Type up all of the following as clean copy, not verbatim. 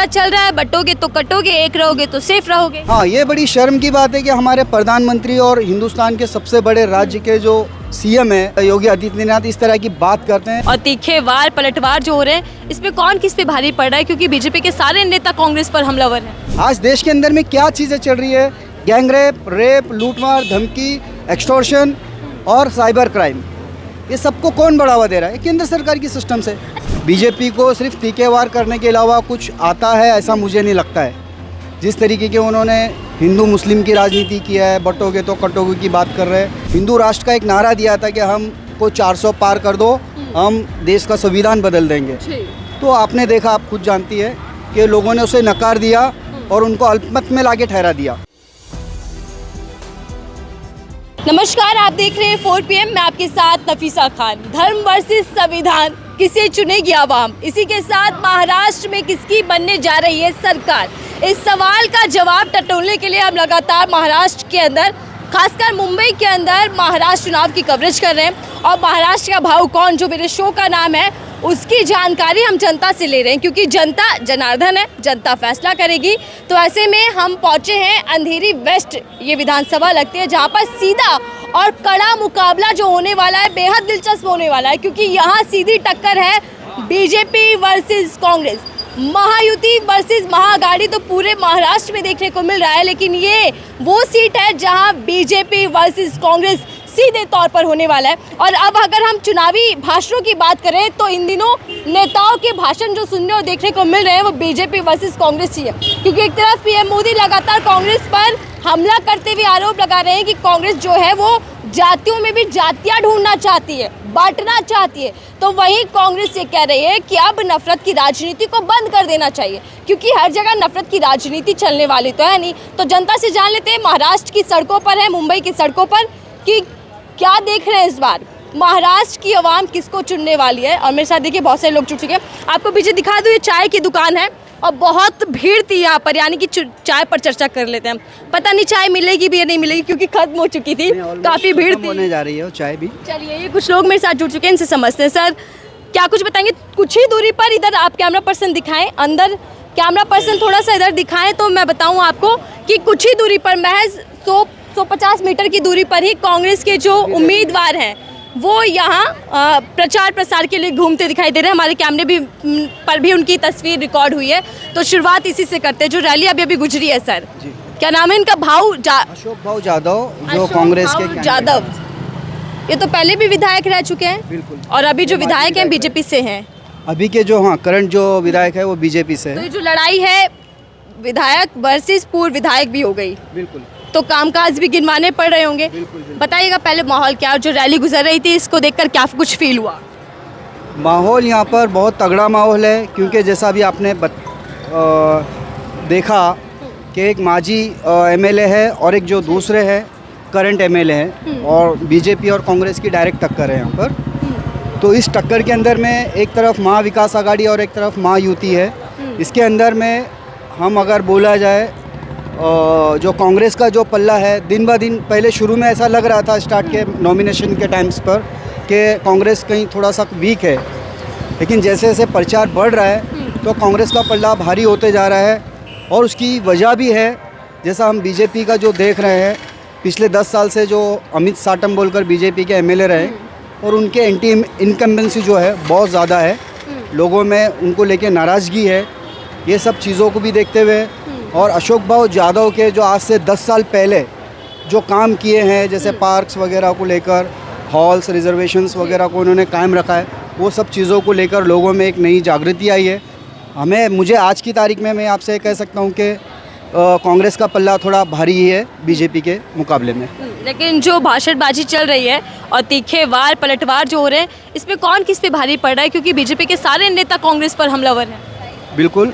पता चल रहा है बटोगे तो कटोगे, एक रहोगे तो सेफ रहोगे। हाँ, ये बड़ी शर्म की बात है कि हमारे प्रधानमंत्री और हिंदुस्तान के सबसे बड़े राज्य के जो सीएम है योगी आदित्यनाथ इस तरह की बात करते हैं। और तीखे वार पलटवार जो हो रहे हैं, इसमें कौन किस पे भारी पड़ रहा है, क्योंकि बीजेपी के सारे नेता कांग्रेस पर हमलावर हैं। आज देश के अंदर में क्या चीज़ें चल रही है, गैंगरेप, रेप, लूटमार, धमकी, एक्सटॉर्शन और साइबर क्राइम, ये सबको कौन बढ़ावा दे रहा है? केंद्र सरकार की सिस्टम से। बीजेपी को सिर्फ तीखेवार करने के अलावा कुछ आता है ऐसा मुझे नहीं लगता है। जिस तरीके के उन्होंने हिंदू मुस्लिम की राजनीति किया है, बटोगे तो कटोगे की बात कर रहे हैं। हिंदू राष्ट्र का एक नारा दिया था कि हमको 400 पार कर दो, हम देश का संविधान बदल देंगे। तो आपने देखा, आप खुद जानती है कि लोगों ने उसे नकार दिया और उनको अल्पमत में लाके ठहरा दिया। नमस्कार, आप देख रहे हैं 4 PM, मैं आपके साथ नफीसा खान। धर्म वर्सेस संविधान, किसे चुनेगी आवाम? इसी के साथ महाराष्ट्र में किसकी बनने जा रही है सरकार? इस सवाल का जवाब टटोलने के लिए हम लगातार महाराष्ट्र के अंदर, खासकर मुंबई के अंदर महाराष्ट्र चुनाव की कवरेज कर रहे हैं। और महाराष्ट्र का भाव कौन, जो मेरे शो का नाम है, उसकी जानकारी हम जनता से ले रहे हैं, क्योंकि जनता जनार्दन है, जनता फैसला करेगी। तो ऐसे में हम पहुंचे हैं अंधेरी वेस्ट, ये विधानसभा लगती है, जहां पर सीधा और कड़ा मुकाबला जो होने वाला है, बेहद दिलचस्प होने वाला है, क्योंकि यहाँ सीधी टक्कर है BJP versus Congress, Mahayuti versus Maha Aghadi. तो पूरे महाराष्ट्र में देखने को मिल रहा है, लेकिन ये वो सीट है जहां बीजेपी वर्सेस कांग्रेस सीधे तौर पर होने वाला है। और अब अगर हम चुनावी भाषणों की बात करें तो इन दिनों नेताओं के भाषण जो सुनने और देखने को मिल रहे हैं वो बीजेपी वर्सेस कांग्रेस ही है, क्योंकि एक तरफ पीएम मोदी लगातार कांग्रेस पर हमला करते हुए आरोप लगा रहे हैं कि कांग्रेस जो है वो जातियों में भी जातियां ढूंढना चाहती है, बांटना चाहती है। तो वहीं कांग्रेस ये कह रही है कि अब नफरत की राजनीति को बंद कर देना चाहिए, क्योंकि हर जगह नफरत की राजनीति चलने वाली तो है नहीं। तो जनता से जान लेते हैं महाराष्ट्र की सड़कों पर है, मुंबई की सड़कों पर, कि क्या देख रहे हैं इस बार महाराष्ट्र की आवाम किसको चुनने वाली है। और मेरे साथ देखिए बहुत सारे लोग जुड़ चुके हैं। आपको पीछे दिखा दूँ, ये चाय की दुकान है और बहुत भीड़ थी यहाँ पर, यानी कि चाय पर चर्चा कर लेते हैं। पता नहीं चाय मिलेगी भी या नहीं मिलेगी, क्योंकि खत्म हो चुकी थी, काफ़ी भीड़ थी। होने जा रही है चाय भी। चलिए, ये कुछ लोग मेरे साथ जुड़ चुके हैं, इनसे समझते हैं। सर, क्या कुछ बताएंगे? कुछ ही दूरी पर, इधर आप कैमरा पर्सन दिखाएं, अंदर कैमरा पर्सन थोड़ा सा इधर दिखाएं, तो मैं बताऊँ आपको कि कुछ ही दूरी पर, महज 150 मीटर की दूरी पर ही कांग्रेस के जो उम्मीदवार हैं वो यहाँ प्रचार प्रसार के लिए घूमते दिखाई दे रहे हैं। हमारे कैमरे पर भी उनकी तस्वीर रिकॉर्ड हुई है। तो शुरुआत इसी से करते हैं, जो रैली अभी गुजरी है। सर, क्या नाम है इनका? अशोक भाऊ जाधव, जो कांग्रेस के जाधव, ये तो पहले भी विधायक रह चुके हैं। बिल्कुल। और अभी जो विधायक हैं बीजेपी से हैं। अभी के जो, हाँ, करंट जो विधायक है वो बीजेपी से है। तो ये जो लड़ाई है विधायक वर्सेस पूर्व विधायक भी हो गई। बिल्कुल। तो कामकाज भी गिनवाने पड़ रहे होंगे। बताइएगा पहले माहौल क्या, जो रैली गुजर रही थी इसको देखकर क्या कुछ फील हुआ? माहौल यहाँ पर बहुत तगड़ा माहौल है, क्योंकि जैसा भी आपने देखा कि एक माजी एमएलए है और एक जो दूसरे है करंट एमएलए है, और बीजेपी और कांग्रेस की डायरेक्ट टक्कर है यहाँ पर। तो इस टक्कर के अंदर में एक तरफ महाविकास आघाड़ी और एक तरफ महायुति है। इसके अंदर में हम अगर बोला जाए, जो कांग्रेस का जो पल्ला है दिन ब दिन, पहले शुरू में ऐसा लग रहा था स्टार्ट के नॉमिनेशन के टाइम्स पर कि कांग्रेस कहीं थोड़ा सा वीक है, लेकिन जैसे जैसे प्रचार बढ़ रहा है तो कांग्रेस का पल्ला भारी होते जा रहा है। और उसकी वजह भी है, जैसा हम बीजेपी का जो देख रहे हैं, पिछले 10 साल से जो अमित साटम बोलकर बीजेपी के एमएलए रहे, और उनके एंटी इनकम्बेंसी जो है बहुत ज़्यादा है, लोगों में उनको लेके नाराज़गी है। ये सब चीज़ों को भी देखते हुए, और अशोक भाऊ जाधव के जो आज से 10 साल पहले जो काम किए हैं, जैसे पार्क्स वगैरह को लेकर, हॉल्स, रिजर्वेशंस वगैरह को उन्होंने कायम रखा है, वो सब चीज़ों को लेकर लोगों में एक नई जागृति आई है। मुझे आज की तारीख में मैं आपसे कह सकता हूँ कि कांग्रेस का पल्ला थोड़ा भारी ही है बीजेपी के मुकाबले में। लेकिन जो भाषणबाजी चल रही है और तीखे वार पलटवार जो हो रहे हैं, इसमें कौन किस पे भारी पड़ रहा है, क्योंकि बीजेपी के सारे नेता कांग्रेस पर हमलावर हैं? बिल्कुल,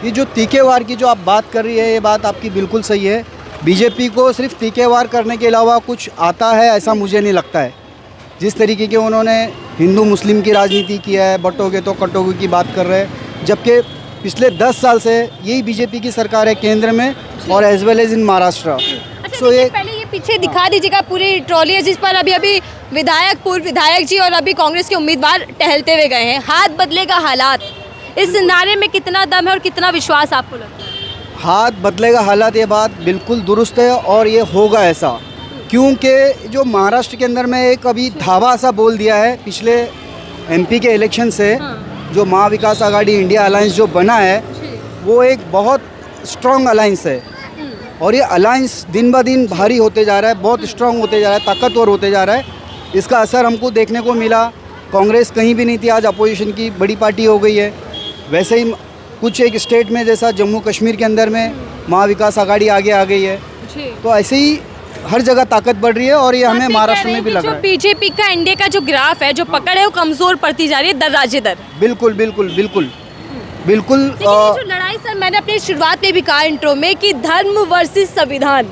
ये जो तीखेवार की जो आप बात कर रही है, ये बात आपकी बिल्कुल सही है। बीजेपी को सिर्फ तीखेवार करने के अलावा कुछ आता है ऐसा मुझे नहीं लगता है। जिस तरीके के उन्होंने हिंदू मुस्लिम की राजनीति किया है, बटोगे तो कटोगे की बात कर रहे हैं, जबकि पिछले 10 साल से यही बीजेपी की सरकार है केंद्र में और as well as in Maharashtra. अच्छा, ये पहले ये पीछे दिखा दीजिएगा पूरी ट्रॉली है, जिस पर अभी विधायक, पूर्व विधायक जी और अभी कांग्रेस के उम्मीदवार टहलते हुए गए हैं। हाथ बदलेगा हालात, इस नारे में कितना दम है और कितना विश्वास आपको लगता है? हाथ बदलेगा हालात, ये बात बिल्कुल दुरुस्त है और ये होगा ऐसा, क्योंकि जो महाराष्ट्र के अंदर में एक अभी धावा सा बोल दिया है पिछले एमपी के इलेक्शन से, जो महाविकास आघाड़ी इंडिया अलायंस जो बना है वो एक बहुत स्ट्रॉन्ग अलायंस है और ये अलायंस दिन ब दिन भारी होते जा रहा है, बहुत स्ट्रॉन्ग होते जा रहा है, ताकतवर होते जा रहा है। इसका असर हमको देखने को मिला। कांग्रेस कहीं भी नहीं थी, आज अपोजिशन की बड़ी पार्टी हो गई है। वैसे ही कुछ एक स्टेट में जैसा जम्मू कश्मीर के अंदर में महाविकास आघाड़ी आगे आ गई है, तो ऐसे ही हर जगह ताकत बढ़ रही है और ये हमें महाराष्ट्र में भी लग रहा है। बीजेपी का एनडीए का जो ग्राफ है, जो पकड़ है, वो कमजोर पड़ती जा रही है दर राज्य दर। बिल्कुल बिल्कुल बिल्कुल बिल्कुल। लेकिन ये जो लड़ाई सर, मैंने अपनी शुरुआत में भी कहा इंट्रो में कि धर्म वर्सेस संविधान,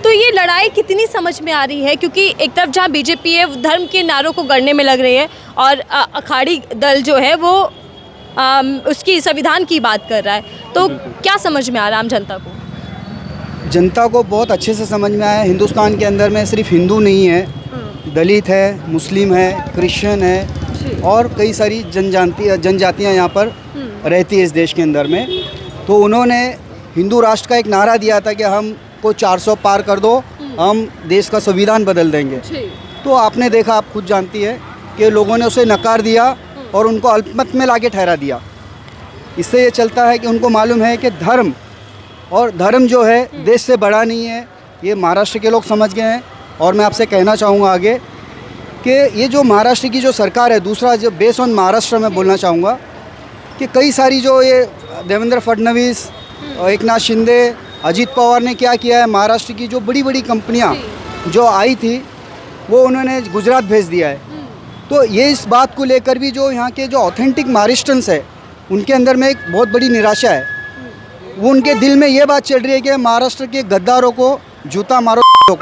तो ये लड़ाई कितनी समझ में आ रही है? क्योंकि एक तरफ जहाँ बीजेपी है धर्म के नारों को गढ़ने में लग रही है और अखाड़ी दल जो है वो उसकी संविधान की बात कर रहा है, तो क्या समझ में आ रहा है आम जनता को? जनता को बहुत अच्छे से समझ में आया। हिंदुस्तान के अंदर में सिर्फ हिंदू नहीं है, दलित है, मुस्लिम है, क्रिश्चियन है और कई सारी जनजातियाँ यहाँ पर रहती है इस देश के अंदर में। तो उन्होंने हिंदू राष्ट्र का एक नारा दिया था कि हमको 400 पार कर दो, हम देश का संविधान बदल देंगे। तो आपने देखा, आप खुद जानती है कि लोगों ने उसे नकार दिया और उनको अल्पमत में लाके ठहरा दिया। इससे ये चलता है कि उनको मालूम है कि धर्म जो है देश से बड़ा नहीं है। ये महाराष्ट्र के लोग समझ गए हैं और मैं आपसे कहना चाहूँगा आगे कि ये जो महाराष्ट्र की जो सरकार है, दूसरा जो बेस ऑन महाराष्ट्र में बोलना चाहूँगा कि कई सारी जो ये देवेंद्र फडणवीस, एकनाथ शिंदे, अजीत पवार ने क्या किया है, महाराष्ट्र की जो बड़ी बड़ी कंपनियाँ जो आई थी वो उन्होंने गुजरात भेज दिया है। तो ये इस बात को लेकर भी जो यहाँ के जो ऑथेंटिक महाराष्ट्रन्स है उनके अंदर में एक बहुत बड़ी निराशा है। वो उनके दिल में ये बात चल रही है कि महाराष्ट्र के गद्दारों को जूता मारो को,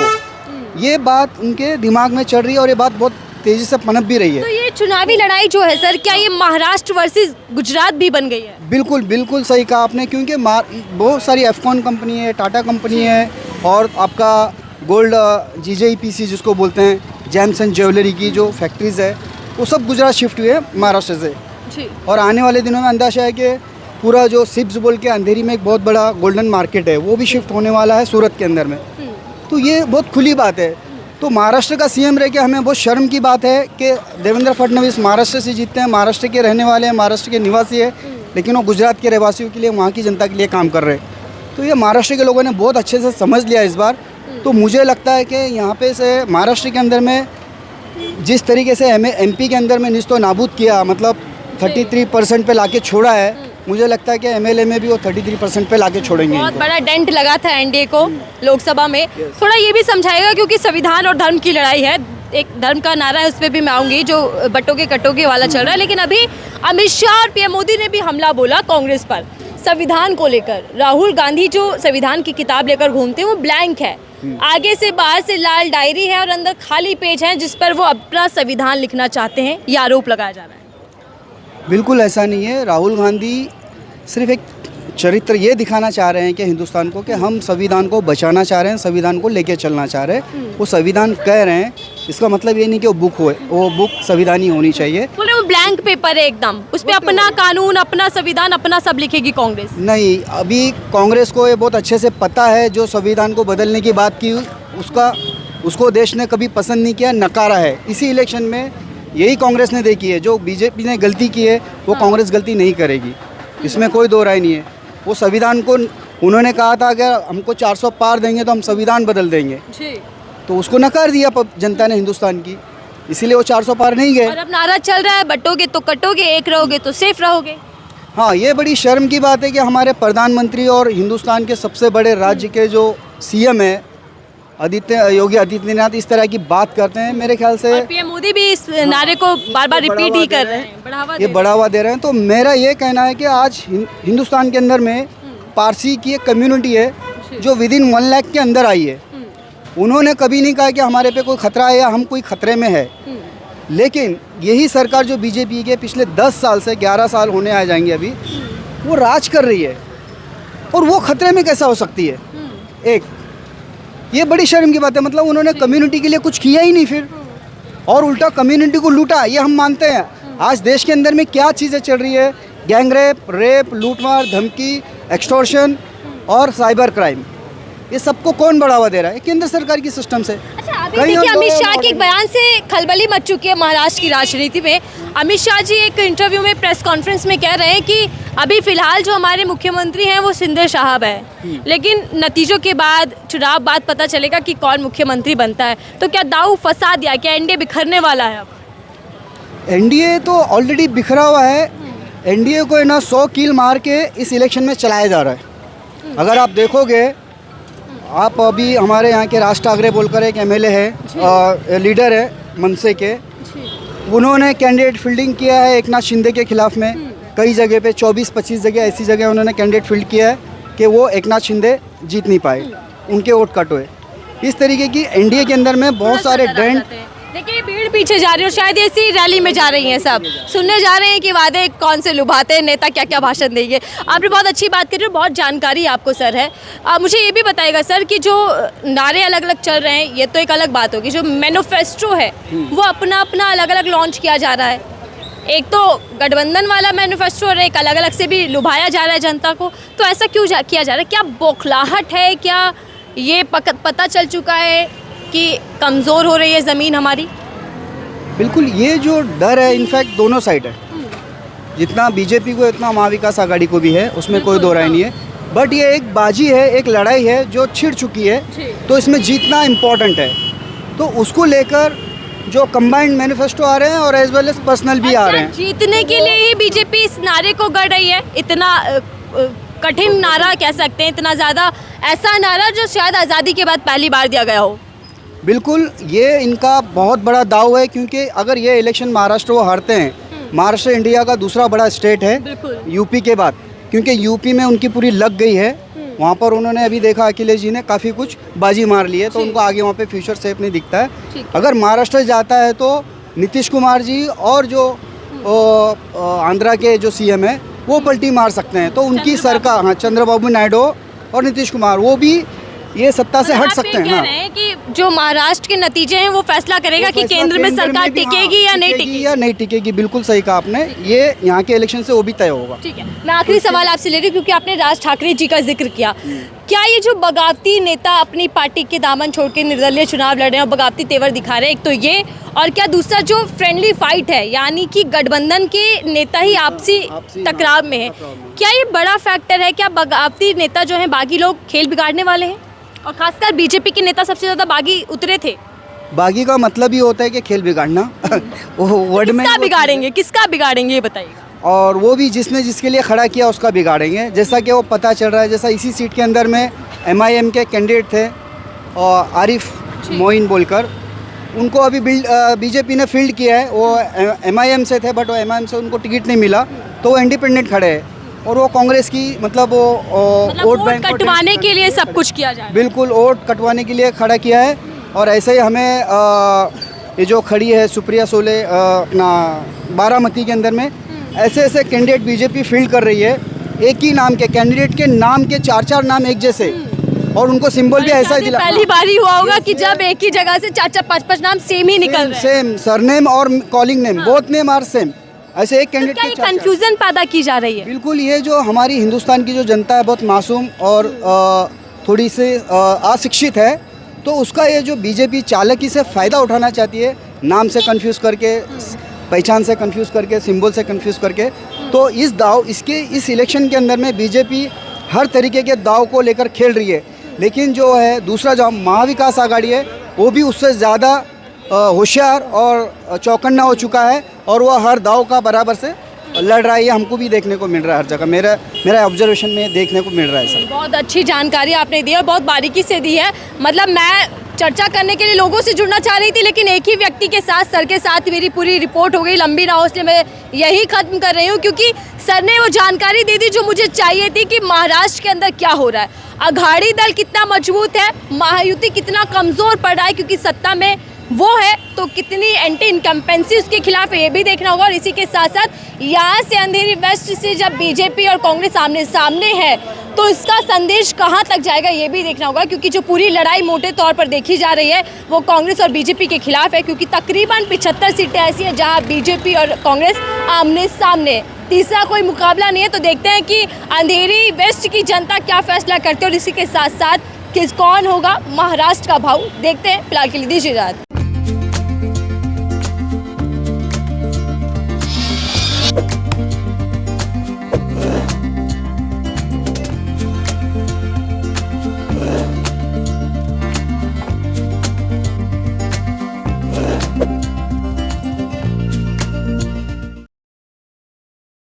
ये बात उनके दिमाग में चल रही है और ये बात बहुत तेज़ी से पनप भी रही है। तो ये चुनावी लड़ाई जो है सर, क्या ये महाराष्ट्र वर्सेस गुजरात भी बन गई है? बिल्कुल बिल्कुल सही कहा आपने, क्योंकि बहुत सारी एफकॉन कंपनी है, टाटा कंपनी है और आपका गोल्ड GJPC जिसको बोलते हैं, जेम्स एंड ज्वेलरी की जो फैक्ट्रीज़ है वो सब गुजरात शिफ्ट हुए हैं महाराष्ट्र से जी। और आने वाले दिनों में अंदाजा है कि पूरा जो सिप्स बोल के अंधेरी में एक बहुत बड़ा गोल्डन मार्केट है वो भी शिफ्ट होने वाला है सूरत के अंदर में। तो ये बहुत खुली बात है। तो महाराष्ट्र का CM रह के हमें बहुत शर्म की बात है कि देवेंद्र फडणवीस महाराष्ट्र से जीतते हैं, महाराष्ट्र के रहने वाले हैं, महाराष्ट्र के निवासी है, लेकिन वो गुजरात के रहवासियों के लिए, वहाँ की जनता के लिए काम कर रहे हैं। तो ये महाराष्ट्र के लोगों ने बहुत अच्छे से समझ लिया इस बार। तो मुझे लगता है कि यहाँ पे से महाराष्ट्र के अंदर में जिस तरीके से MP के अंदर में निस्तो नाबूद किया, मतलब 33% पे लाके छोड़ा है, मुझे लगता है कि MLA में भी वो 33% पे लाके छोड़ेंगे। बहुत बड़ा डेंट लगा था एनडीए को लोकसभा में। थोड़ा ये भी समझाएगा, क्योंकि संविधान और धर्म की लड़ाई है, एक धर्म का नारा है, उस पर भी मैं आऊँगी जो बटोगे कटोगे वाला चल रहा है। लेकिन अभी अमित शाह और PM मोदी ने भी हमला बोला कांग्रेस पर संविधान को लेकर। राहुल गांधी जो संविधान की किताब लेकर घूमते हैं वो ब्लैंक है, आगे से बाहर से लाल डायरी है और अंदर खाली पेज है जिस पर वो अपना संविधान लिखना चाहते हैं, ये आरोप लगाया जा रहा है। बिल्कुल ऐसा नहीं है। राहुल गांधी सिर्फ एक चरित्र ये दिखाना चाह रहे हैं कि हिंदुस्तान को कि हम संविधान को बचाना चाह रहे हैं, संविधान को लेके चलना चाह रहे हैं। वो संविधान कह रहे हैं, इसका मतलब ये नहीं कि वो बुक हो, वो बुक संविधान ही होनी चाहिए। बोले वो ब्लैंक पेपर है एकदम, उस पर अपना कानून, अपना संविधान, अपना सब लिखेगी कांग्रेस। नहीं, अभी कांग्रेस को ये बहुत अच्छे से पता है, जो संविधान को बदलने की बात की उसको देश ने कभी पसंद नहीं किया, नकारा है। इसी इलेक्शन में यही कांग्रेस ने देखी है, जो बीजेपी ने गलती की है वो कांग्रेस गलती नहीं करेगी, इसमें कोई दो राय नहीं है। वो संविधान को उन्होंने कहा था अगर हमको 400 पार देंगे तो हम संविधान बदल देंगे, तो उसको नकार दिया जनता ने हिंदुस्तान की, इसीलिए वो 400 पार नहीं गए। और अब नारा चल रहा है बटोगे तो कटोगे, एक रहोगे तो सेफ रहोगे। हाँ, ये बड़ी शर्म की बात है कि हमारे प्रधानमंत्री और हिंदुस्तान के सबसे बड़े राज्य के जो CM है योगी आदित्यनाथ इस तरह की बात करते हैं। मेरे ख्याल से PM मोदी भी इस नारे को बार बार रिपीट ही कर रहे हैं, बढ़ावा दे रहे हैं। तो मेरा ये कहना है कि आज हिंदुस्तान के अंदर में पारसी की एक कम्युनिटी है जो विदिन 1 लाख के अंदर आई है। उन्होंने कभी नहीं कहा कि हमारे पे कोई खतरा है या हम कोई खतरे में है। लेकिन यही सरकार जो बीजेपी के पिछले 10 साल से 11 साल होने आ जाएंगे अभी, वो राज कर रही है और वो खतरे में कैसा हो सकती है? एक ये बड़ी शर्म की बात है। मतलब उन्होंने कम्युनिटी के लिए कुछ किया ही नहीं फिर, और उल्टा कम्युनिटी को लूटा। ये हम मानते हैं। आज देश के अंदर में क्या चीज़ें चल रही है, गैंगरेप, रेप, लूटमार, धमकी, एक्सटॉर्शन और साइबर क्राइम, ये सबको कौन बढ़ावा दे रहा है? केंद्र सरकार की सिस्टम से। अच्छा, अभी देखिए अमित शाह के एक बयान से खलबली मच चुकी है महाराष्ट्र की राजनीति में। अमित शाह जी एक इंटरव्यू में, प्रेस कॉन्फ्रेंस में कह रहे हैं कि अभी फिलहाल जो हमारे मुख्यमंत्री हैं वो शिंदे साहब है, लेकिन नतीजों के बाद, चुनाव बाद पता चलेगा कि कौन मुख्यमंत्री बनता है। तो क्या दाव फंसा दिया, क्या एनडीए बिखरने वाला है अब? एनडीए तो ऑलरेडी बिखरा हुआ है। एनडीए को ना 100 कील मार के इस इलेक्शन में चलाया जा रहा है। अगर आप देखोगे, आप अभी हमारे यहाँ के राज ठाकरे बोलकर एक एमएलए है, लीडर है मनसे के, उन्होंने कैंडिडेट फील्डिंग किया है एकनाथ शिंदे के खिलाफ में। कई जगह पे 24-25 जगह ऐसी जगह उन्होंने कैंडिडेट फील्ड किया है कि वो एकनाथ शिंदे जीत नहीं पाए, उनके वोट कट हुए। इस तरीके की एनडीए के अंदर में बहुत सारे डेंट। देखिए भीड़ पीछे जा रही है और शायद इसी रैली में जा रही हैं, सब सुनने जा रहे हैं कि वादे कौन से लुभाते हैं, नेता क्या क्या भाषण देंगे। आपने बहुत अच्छी बात करी, बहुत जानकारी आपको सर है। मुझे ये भी बताइएगा सर कि जो नारे अलग अलग चल रहे हैं, ये तो एक अलग बात होगी, जो मैनिफेस्टो है वो अपना अपना अलग अलग लॉन्च किया जा रहा है। एक तो गठबंधन वाला मैनिफेस्टो और एक अलग अलग से भी लुभाया जा रहा है जनता को। तो ऐसा क्यों किया जा रहा है? क्या बौखलाहट है? क्या ये पता चल चुका है कि कमज़ोर हो रही है ज़मीन हमारी? बिल्कुल, ये जो डर है इनफैक्ट दोनों साइड है। जितना बीजेपी को इतना महाविकास आघाड़ी को भी है, उसमें कोई दो राय नहीं है। बट ये एक बाजी है, एक लड़ाई है जो छिड़ चुकी है, तो इसमें जीतना इम्पोर्टेंट है। तो उसको लेकर जो कंबाइंड मैनिफेस्टो आ रहे हैं और एज वेल एज पर्सनल भी आ रहे हैं। जीतने के लिए ही बीजेपी इस नारे को गढ़ रही है, इतना कठिन नारा कह सकते हैं, इतना ज़्यादा ऐसा नारा जो शायद आज़ादी के बाद पहली बार दिया गया हो। बिल्कुल, ये इनका बहुत बड़ा दाव है, क्योंकि अगर ये इलेक्शन महाराष्ट्र वो हारते हैं, महाराष्ट्र इंडिया का दूसरा बड़ा स्टेट है यूपी के बाद, क्योंकि यूपी में उनकी पूरी लग गई है। वहाँ पर उन्होंने अभी देखा अखिलेश जी ने काफ़ी कुछ बाजी मार ली है, तो उनको आगे वहाँ पे फ्यूचर सेफ नहीं दिखता है। अगर महाराष्ट्र जाता है तो नीतीश कुमार जी और जो आंध्रा के जो सीएम है वो पलटी मार सकते हैं। तो उनकी सरकार, हाँ, चंद्रबाबू नायडू और नीतीश कुमार, वो भी ये सत्ता से हट सकते हैं। हाँ, कि जो महाराष्ट्र के नतीजे हैं वो फैसला करेगा कि केंद्र में सरकार टिकेगी या नहीं टिकेगी। बिल्कुल सही कहा आपने, ये यहाँ के इलेक्शन से वो भी तय होगा। ठीक है, मैं आखिरी सवाल आपसे ले रही हूँ, क्योंकि आपने राज ठाकरे जी का जिक्र किया। क्या ये जो बगावती नेता अपनी पार्टी के दामन छोड़ के निर्दलीय चुनाव लड़ रहे हैं और बगावती तेवर दिखा रहे हैं, एक तो ये, और क्या दूसरा जो फ्रेंडली फाइट है, यानी कि गठबंधन के नेता ही आपसी टकराव में है, क्या ये बड़ा फैक्टर है? क्या बगावती नेता जो है बागी लोग खेल बिगाड़ने वाले हैं? और खासकर बीजेपी के नेता सबसे ज़्यादा बागी उतरे थे। बागी का मतलब ही होता है कि खेल बिगाड़ना। वो वर्ड में किसका बिगाड़ेंगे ये बताइएगा। और वो भी जिसने जिसके लिए खड़ा किया उसका बिगाड़ेंगे, जैसा कि वो पता चल रहा है। जैसा इसी सीट के अंदर में MIM के कैंडिडेट थे और आरिफ मोइन बोलकर, उनको अभी बीजेपी ने फील्ड किया है। वो MIM से थे, बट वो MIM से उनको टिकट नहीं मिला, तो वो इंडिपेंडेंट खड़े हैं। और वो कांग्रेस की मतलब वो वोट बैंक कटवाने के लिए सब कुछ किया जा रहा है। बिल्कुल, वोट कटवाने के लिए खड़ा किया है। और ऐसे ही हमें ये जो खड़ी है सुप्रिया सोले अपना बारामती के अंदर में, ऐसे ऐसे कैंडिडेट बीजेपी फील्ड कर रही है। एक ही नाम के कैंडिडेट के नाम के 4-4 नाम एक जैसे, और उनको सिंबल भी ऐसा ही दिला। पहली बार ही हुआ होगा कि जब एक ही जगह से 4-4, 5-5 नाम सेम ही निकल रहे हैं। सेम सरनेम और calling name, both name are same. ऐसे एक कैंडिडेट के कंफ्यूजन पैदा की जा रही है। बिल्कुल, ये जो हमारी हिंदुस्तान की जो जनता है बहुत मासूम और थोड़ी सी अशिक्षित है, तो उसका ये जो बीजेपी चालाकी से फ़ायदा उठाना चाहती है, नाम से कंफ्यूज करके, पहचान से कंफ्यूज करके, सिंबल से कंफ्यूज करके। तो इस इलेक्शन के अंदर में बीजेपी हर तरीके के दाव को लेकर खेल रही है। लेकिन जो है दूसरा जो महाविकास आघाड़ी है, वो भी उससे ज़्यादा होशियार और चौकन्ना हो चुका है, और वह हर दाव का बराबर से लड़ रहा है। ये हमको भी देखने को मिल रहा है हर जगह, मेरा ऑब्जर्वेशन में देखने को मिल रहा है सर। बहुत अच्छी जानकारी आपने दी है और बहुत बारीकी से दी है। मतलब मैं चर्चा करने के लिए लोगों से जुड़ना चाह रही थी, लेकिन एक ही व्यक्ति के साथ, सर के साथ मेरी पूरी रिपोर्ट हो गई, लंबी ना हो, इसलिए मैं यही ख़त्म कर रही हूँ, क्योंकि सर ने वो जानकारी दे दी जो मुझे चाहिए थी कि महाराष्ट्र के अंदर क्या हो रहा है, अघाड़ी दल कितना मजबूत है, महायुति कितना कमज़ोर पड़ रहा है क्योंकि सत्ता में वो है, तो कितनी एंटी इनकम्पेंसी उसके खिलाफ है ये भी देखना होगा। और इसी के साथ साथ यहाँ से अंधेरी वेस्ट से जब बीजेपी और कांग्रेस आमने सामने है, तो इसका संदेश कहाँ तक जाएगा ये भी देखना होगा, क्योंकि जो पूरी लड़ाई मोटे तौर पर देखी जा रही है वो कांग्रेस और बीजेपी के खिलाफ है, क्योंकि तकरीबन 75 सीटें ऐसी हैं जहाँ बीजेपी और कांग्रेस आमने सामने। तीसरा कोई मुकाबला नहीं है। तो देखते हैं कि अंधेरी वेस्ट की जनता क्या फैसला करते हैं और इसी के साथ साथ कौन होगा महाराष्ट्र का भाऊ, देखते हैं। फिलहाल के लिए दीजिए इजाज़त।